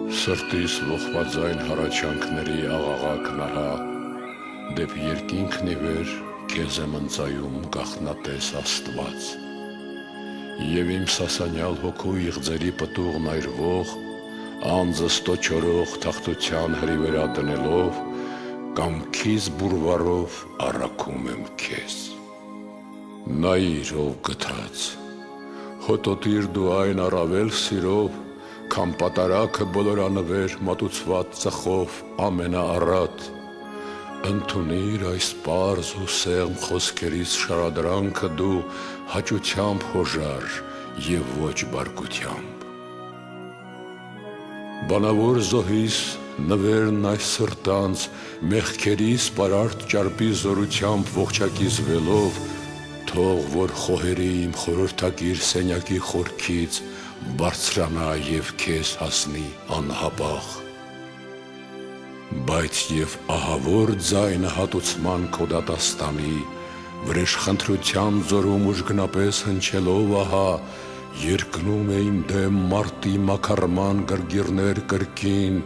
Սրտիս ողբաձայն հառաչանքների աղաղակ նահա, դեպ երկինքն ի վեր քեզ եմ ընծայում գաղտնատես Աստված։ Եվ իմ սասանյալ հոգու իղձերի պտուղն այրվող, անձս տոչորող թախտության հրի վրա դնելով, կամքիս բուրվարով առաքում եմ քեզ։ Նայիր ով գթած, հոտոտիր դու այն առավել սիրով, քան պատարագը բոլորանվեր մատուցված ծխով ամենաառատ, ընդունիր այս պարզ ու սեղմ խոսքերից շարադրանքը դու հաճությամբ հոժար և ոչ բարկությամբ։ Բանավոր զոհիս նվերն այս սրտանց մեղքերիս պարարտ ճարպի զորությամբ ողջակիզվելով, թող որ խոհերի իմ խորհրդակիր սենյակի խորքից բարձրանա և քեզ հասնի անհապաղ։ Բայց և ահավոր ձայնը հատուցման քո դատաստանի, վրեժխնդրության ձորում ուժգնապես հնչելով ահա, երկնում է իմ դեմ մարտի մաքարման գրգիռներ կրկին,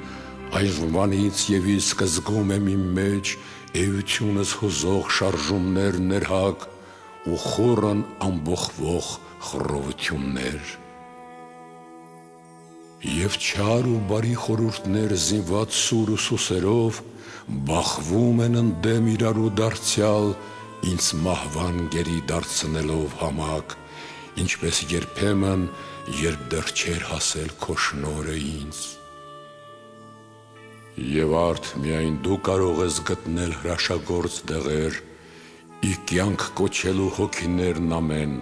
այժմվանից և իսկ զգում եմ իմ մեջ էությունս հուզող շարժումներ ներհակ ու խոռն ամբոխվող խռովություններ։ Եվ չար ու բարի խորհուրդներ զինված սուր ու սուսերով բախվում են ընդդեմ իրարու դարձյալ, ինձ մահվան գերի դարձնելով համակ, ինչպես երբեմն, երբ դեռ չէր հասել քո շնորհը ինձ։ Եվ արդ միայն դու կարող ես գտնել հրաշագործ դեղեր, ի կյանք կոչելու հոգիներն ամեն,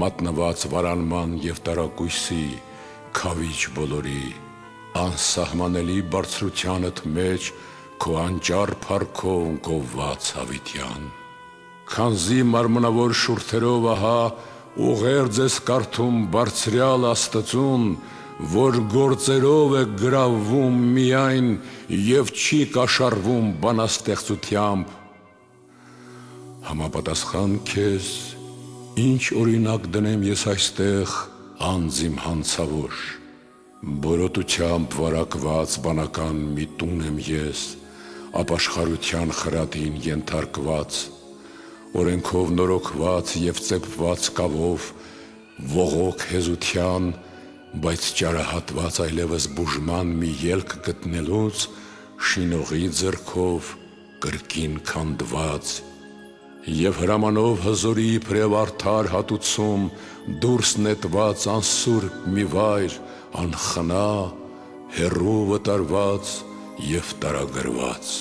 մատնված վարանման և տարակույսի, քավիչ բոլորի, անսահմանելի բարձրությանդ մեջ քո անճար փառքով գովված հավիտյան։ Քանզի մարմնավոր շուրթերով ահա ուղերձ ես կարդում բարձրյալ Աստծուն, որ գործերով է գրավվում միայն և չի կաշառվում բանաստեղծությամբ։ Համապատասխան քեզ, ինչ օրինակ դնեմ ես այստեղ անձ իմ հանցավոր, բորոտությամբ վարակված բանական մի տուն եմ ես, ապաշխարության խրատին ենթարկված, օրենքով նորոգված և ծեփված կավով, ողոք հեզության, բայց ճարահատված այլևս բուժման մի ելք գտնելուց, շինողի ձեռքով կրկին քանդված, և հրամանով հզորի իբրև արդար հատուցում դուրս նետված անսուրբ մի վայր, անխնա, հեռու վտարված և տարագրված։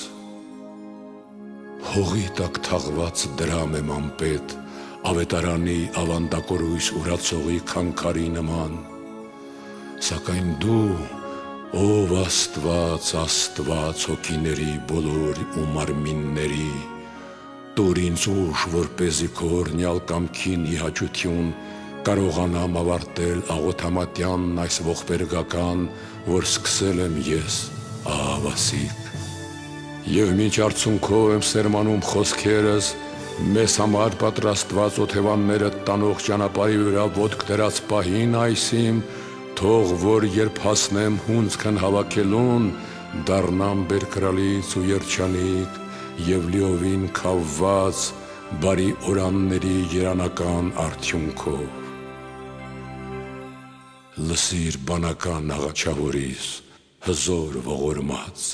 Հողի տակ թաղված դրամ եմ անպետ, ավետարանի ավանդակորույս ուրացողի քանքարի նման, սակայն դու, ով Աստված, Աստված հոգիների բոլոր ու մարմինների, տուր ինձ ուժ, որպեսզի քո օրհնյալ կամքին ի հաճություն կարողանամ ավարտել աղոթամատյանն այս ողբերգական, որ սկսել եմ ես, ահավասիկ։ Եվ մինչ արցունքով եմ սերմանում խոսքերս, մեզ համար պատրաստված օթևանները տանող ճանապարհի վրա ոտք դրած պահին այսիմ, թող որ երբ հասնեմ հունձքն հավաքելուն, դառնամ բերկրալից ու երջանիկ և լիովին քավված բարի օրանների երանական արդյունքով։ Լսիր բանական աղաչավորիս, հզոր ողորմած,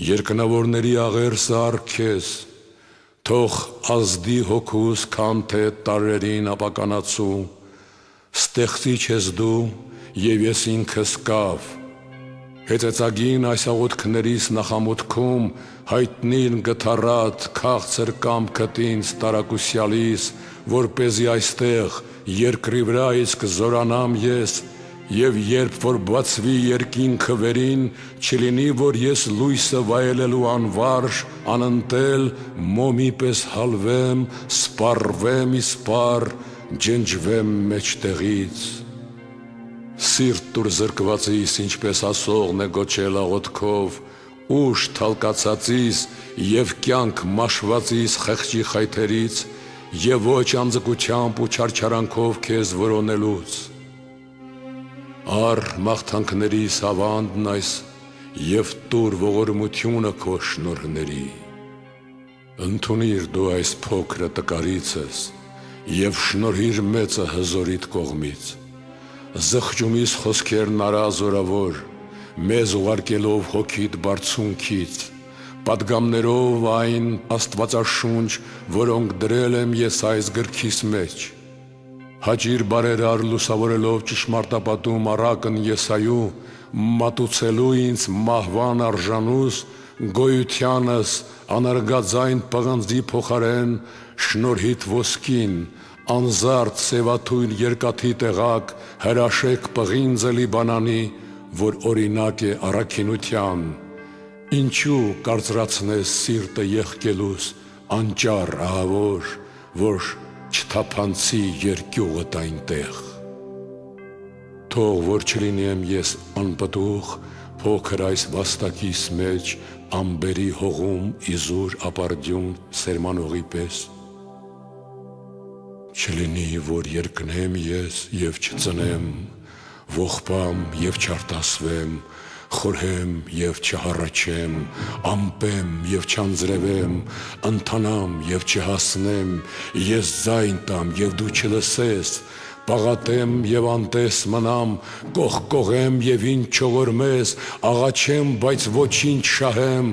երկնավորների աղերսը առ թող ազդի հոգուս քան թե տարրերին ապականացու, ստեղծիչ ես դու և ես ինքս կավ, հեծեծագին այս աղոթքներիս նախամուտքում հայտնիր գթառատ քաղցր կամքդ ինձ տարակուսյալիս, որպեսզի այստեղ երկրի վրա իսկ զորանամ ես, և երբ որ բացվի երկինքը վերին, չլինի, որ ես լույսը վայելելու անվարժ, անընտել, մոմի պես հալվեմ, սպառվեմ իսպառ, ջնջվեմ մեջտեղից։ Սիրտ տուր զրկվածիս, ինչպես ասողն է գոչել աղոթքով, ուժ թալկացածիս և կյանք մաշվածիս խեղճի խայթերից, և ոչ անձկությամբ ու չարչարանքով քեզ որոնելուց։ Առ մաղթանքներիս ավանդն այս և տուր ողորմությունը քո շնորհների։ Ընդունիր դու այս փոքրը տկարիցս և շնորհիր մեծը հզորիդ կողմից։ Զղջումիս խոսքերն արա զորավոր, մեզ ուղարկելով հոգիդ բարձունքից, պատգամներով այն աստվածաշունչ, որոնք դրել եմ ես այս գրքիս մեջ։ Հաճիր բարերար լուսավորելով ճշմարտապատում առակն Եսայու, մատուցելու ինձ մահվան արժանուս, գոյությանս անարգաձայն պղնձի փոխարեն շնորհիդ ոսկին, անզարդ սևաթույն երկաթի տեղակ հրաշեք պղինձելի բանանի, որ օրինակ է առաքինության։ Ինչու կարծրացնես սիրտը եղկելուս անճար ահավոր, որ չթափանցի երկյուղդ այնտեղ։ Թող որ չլինեմ ես անպտուղ, փոքր այս վաստակիս մեջ ամբերի հողում իզուր ապարդյուն սերմանողի պես։ Չլինի, որ երկնեմ ես և չծնեմ, ողբամ և չարտասվեմ, խորհեմ և չհառաչեմ, ամպեմ և չանձրևեմ, ընթանամ և չհասնեմ, ես ձայն տամ և դու չլսես, պաղատեմ և անտես մնամ, կողկողեմ և ինձ չողորմես, աղաչեմ, բայց ոչինչ շահեմ,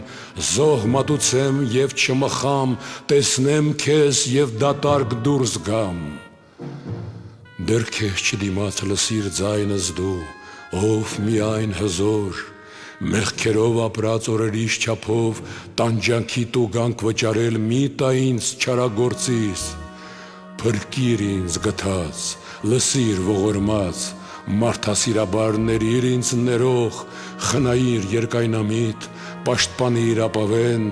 զոհ մատուցեմ և չմխամ, տեսնեմ քեզ և դատարկ դուրս գամ։ Դեռ քեզ չդիմաց լսիր ձայնս դու, ով միայն հզոր, մեղքերով ապրած օրերիս չափով տանջանքի տուգանք վճարել մի տա ինձ չարագործիս։ Փրկիր ինձ գթած, լսիր ողորմած, մարդասիրաբար ներիր ինձ ներող, խնայիր երկայնամիտ, պաշտպանիր ապավեն,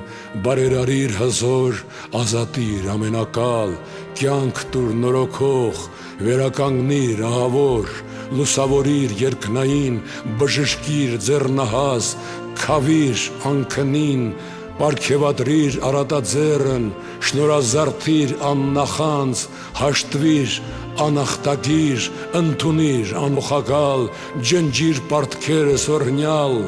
բարերարիր հզոր, ազատիր ամենակալ, կյանք տուր նորոգող, վերականգնիր ահավոր, լուսավորիր երկնային, բժշկիր ձեռնահաս, քավիր անքնին, պարգևատրիր առատաձեռն, շնորհազարդիր աննախանձ, հաշտվիր անախտագիր, ընդունիր անոխակալ, ջնջիր պարտքերս օրհնյալ։